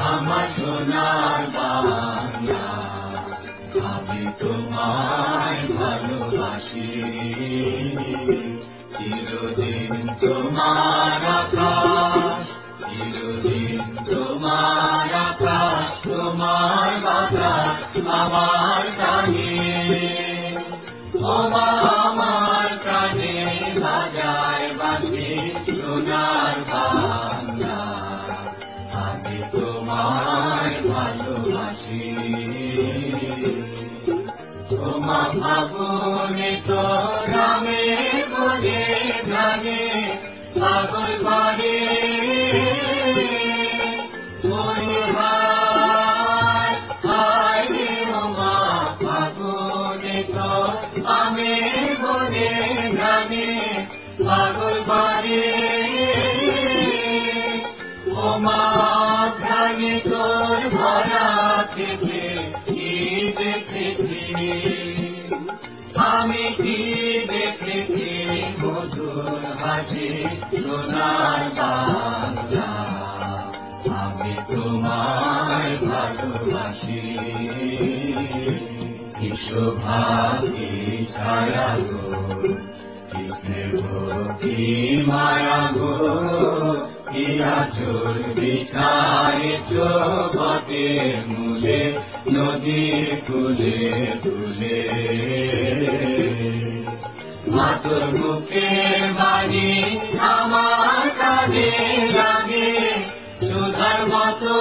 আমার সোনার বাংলা, আমি তোমায় ভালোবাসি। চিরদিন তোমার আকাশ, চিরদিন তোমার আকাশ, তোমার বাতাস আমার প্রাণে। ওমা আমার প্রাণে বাজায় বাঁশি সোনার বাংলা, আমি তোমায় ভালোবাসি। তোমা ফাগুনে তো রামে বলে প্রাণে পাগল করে। আমি বলে প্রাণে পাগল করে। ওমা প্রাণে তোর ভরা থেকে কি দেখেছি, আমি কি দেখেছি মধুর হাসি সোনার বাংলা, আমি তোমায় ভালোবাসি। শোভা কি ছায়া গো, কি স্নেহ কি মায়া গো, কি আঁচল বিছায়েছ বটের মূলে, নদী কূলে কূলে। মাতর মুখের বাণী আমার কানে লাগে সুধার মতো।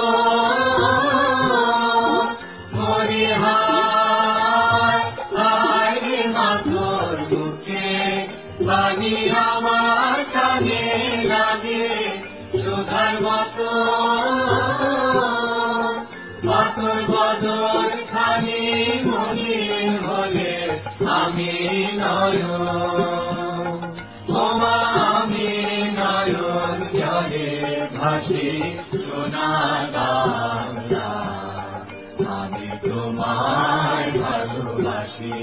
বাণী আমার কানে লাগে সুধার মতো। পাথর বদর খানি মলিন হলে আমি নয়ন, ওমা আমি নয়ন জলে ভাসি সোনার বাংলা, আমি তোমায় ভালোবাসি।